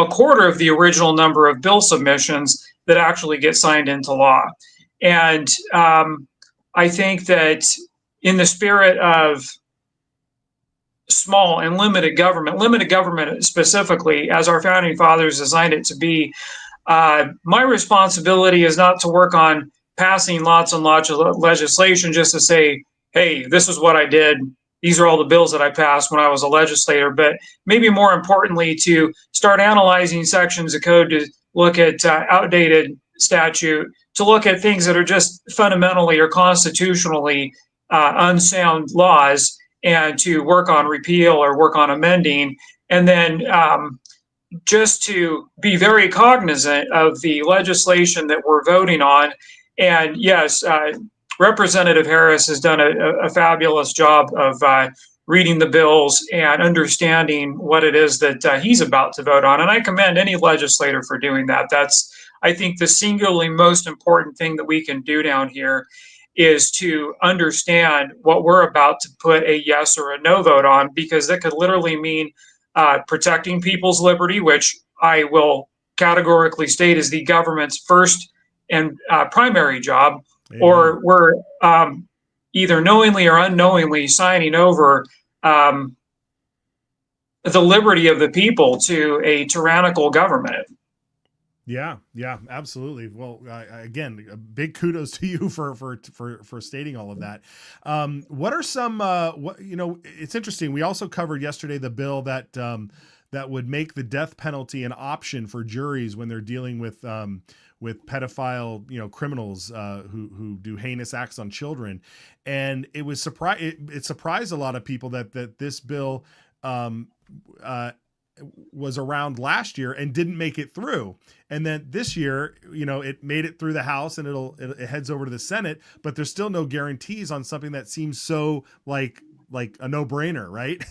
quarter of the original number of bill submissions that actually get signed into law. And I think that in the spirit of small and limited government specifically, as our founding fathers designed it to be, my responsibility is not to work on passing lots and lots of legislation just to say, hey, this is what I did, these are all the bills that I passed when I was a legislator, but maybe more importantly, to start analyzing sections of code to look at outdated statute, to look at things that are just fundamentally or constitutionally unsound laws, and to work on repeal or work on amending. And then just to be very cognizant of the legislation that we're voting on. And yes, Representative Harris has done a fabulous job of reading the bills and understanding what it is that he's about to vote on. And I commend any legislator for doing that. That's, I think, the singularly most important thing that we can do down here is to understand what we're about to put a yes or a no vote on, because that could literally mean protecting people's liberty, which I will categorically state is the government's first and primary job. Amen. Or we're either knowingly or unknowingly signing over the liberty of the people to a tyrannical government. Yeah, absolutely. Well, again, big kudos to you for stating all of that. What are some? It's interesting. We also covered yesterday the bill that would make the death penalty an option for juries when they're dealing with pedophile, criminals who do heinous acts on children. And it was it surprised a lot of people that this bill was around last year and didn't make it through. And then this year, it made it through the House and it heads over to the Senate, but there's still no guarantees on something that seems so like a no-brainer, right?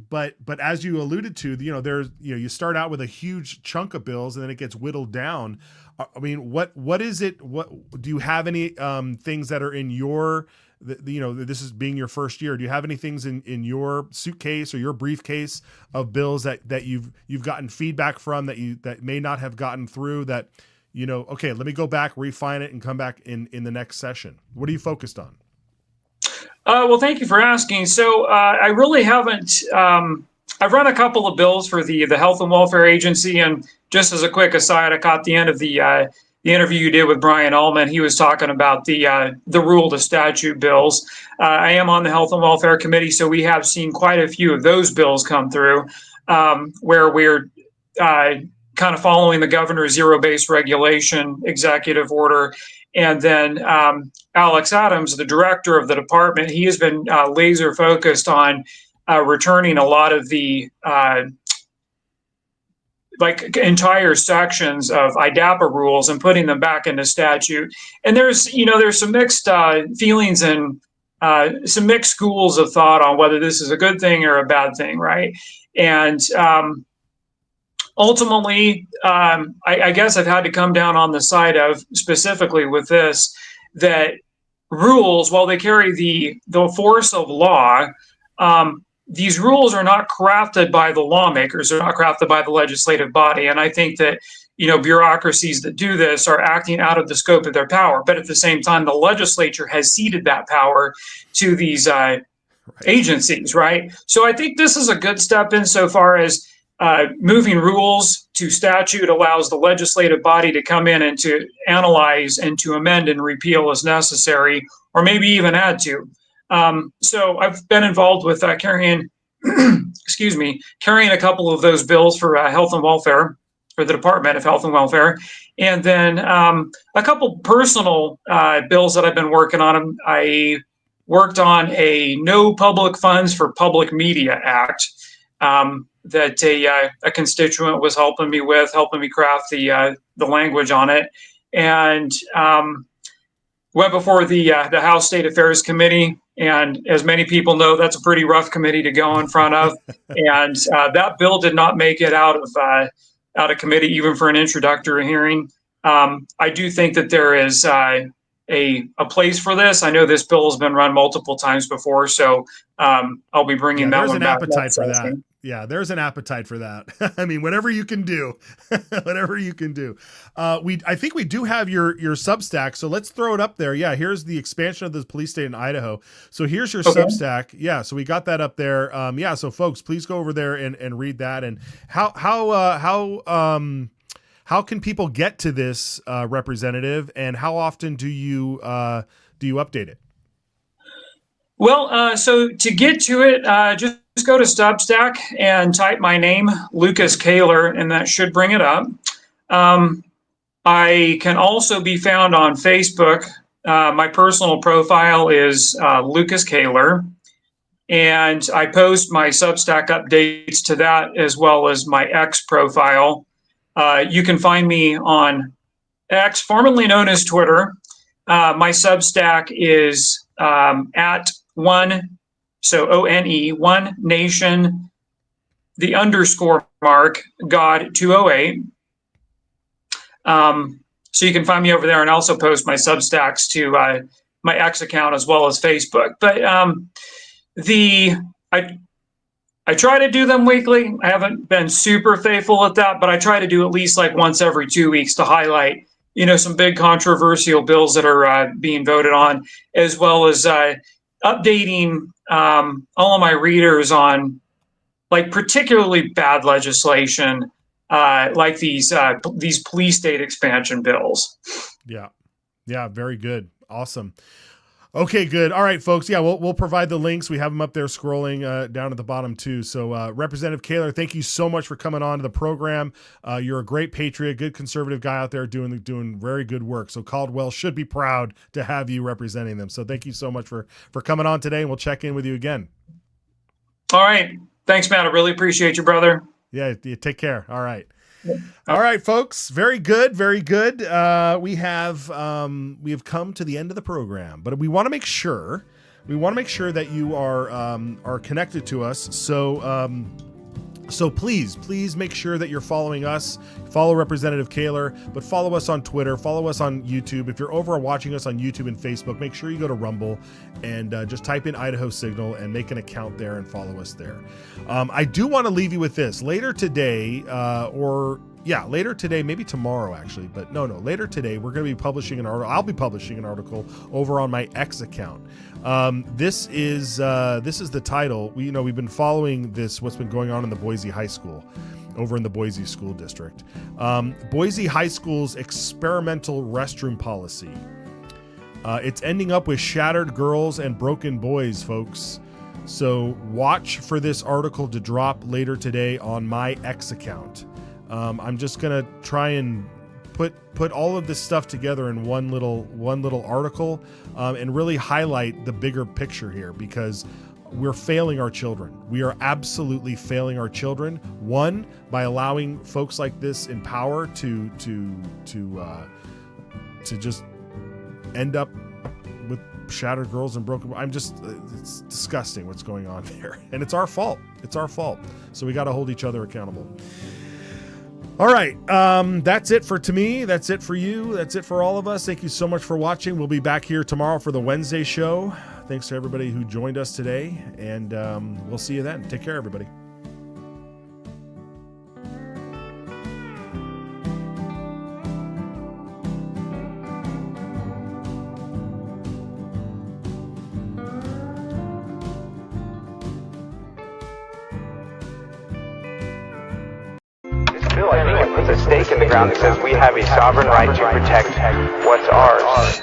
But as you alluded to, there's, you start out with a huge chunk of bills and then it gets whittled down. I mean, what is it? What do you have any things that are in your, this is being your first year. Do you have any things in your suitcase or your briefcase of bills that you've gotten feedback from that may not have gotten through that, okay, let me go back, refine it and come back in the next session? What are you focused on? Well, thank you for asking. So I really haven't, I've run a couple of bills for the Health and Welfare Agency. And just as a quick aside, I caught the end of the interview you did with Brian Ullman. He was talking about the rule to statute bills. I am on the Health and Welfare Committee, so we have seen quite a few of those bills come through where we're kind of following the governor's zero-based regulation executive order. And then Alex Adams, the director of the department, he has been laser focused on returning a lot of the entire sections of IDAPA rules and putting them back into statute. And there's some mixed feelings and some mixed schools of thought on whether this is a good thing or a bad thing, right? And ultimately, I guess I've had to come down on the side of, specifically with this, that rules, while they carry the force of law, these rules are not crafted by the lawmakers, they're not crafted by the legislative body. And I think that, bureaucracies that do this are acting out of the scope of their power. But at the same time, the legislature has ceded that power to these agencies, right? So I think this is a good step insofar as moving rules to statute allows the legislative body to come in and to analyze and to amend and repeal as necessary, or maybe even add to. So I've been involved with carrying a couple of those bills for health and welfare, for the Department of Health and Welfare. And then a couple personal bills that I've been working on. I worked on a No Public Funds for Public Media Act that a constituent was helping me craft the language on it. And went before the House State Affairs Committee. And as many people know, that's a pretty rough committee to go in front of. And that bill did not make it out of committee, even for an introductory hearing. I do think that there is a place for this. I know this bill has been run multiple times before, so I'll be bringing that one back. There's an appetite for that. Yeah, there's an appetite for that. I mean, whatever you can do, whatever you can do. I think we do have your Substack, so let's throw it up there. Yeah, here's the expansion of the police state in Idaho. So here's your Substack. Yeah, so we got that up there. Yeah, so folks, please go over there and read that. And how can people get to this, Representative, and how often do you update it? Well, so to get to it, just go to Substack and type my name, Lucas Kaler, and that should bring it up. I can also be found on Facebook. My personal profile is Lucas Kaler, and I post my Substack updates to that as well as my X profile. You can find me on X, formerly known as Twitter. My Substack is at one, so ONE, One Nation, the underscore mark, God 208. So you can find me over there, and also post my Substacks to my X account as well as Facebook. But I try to do them weekly. I haven't been super faithful at that, but I try to do at least like once every 2 weeks to highlight, some big controversial bills that are being voted on, as well as updating all of my readers on like particularly bad legislation, like these police state expansion bills. Yeah, very good. Awesome. Okay, good. All right, folks. Yeah, we'll provide the links. We have them up there scrolling down at the bottom too. So Representative Kaler, thank you so much for coming on to the program. You're a great patriot, good conservative guy out there doing very good work. So Caldwell should be proud to have you representing them. So thank you so much for coming on today, and we'll check in with you again. All right. Thanks, Matt. I really appreciate you, brother. Yeah, take care. All right. All right, folks. Very good. Very good. We have come to the end of the program, but we want to make sure that you are connected to us. So please make sure that you're following us. Follow Representative Kaler, but follow us on Twitter. Follow us on YouTube. If you're over watching us on YouTube and Facebook, make sure you go to Rumble and just type in Idaho Signal and make an account there and follow us there. I do want to leave you with this. Later today, maybe tomorrow actually, but no, later today, we're going to be publishing an article. I'll be publishing an article over on my X account. This is the title. We've been following what's been going on in the Boise High School, over in the Boise School District. Boise High School's experimental restroom policy. It's ending up with shattered girls and broken boys, folks. So watch for this article to drop later today on my X account. I'm just gonna try and put all of this stuff together in one little article, and really highlight the bigger picture here, because we're failing our children. We are absolutely failing our children. One, by allowing folks like this in power to just end up with shattered girls and broken. It's disgusting what's going on there, and it's our fault. So we got to hold each other accountable. All right. That's it for me. That's it for you. That's it for all of us. Thank you so much for watching. We'll be back here tomorrow for the Wednesday show. Thanks to everybody who joined us today, and we'll see you then. Take care, everybody. Bill, I think it puts a stake in the ground that says we have a sovereign right to protect what's ours.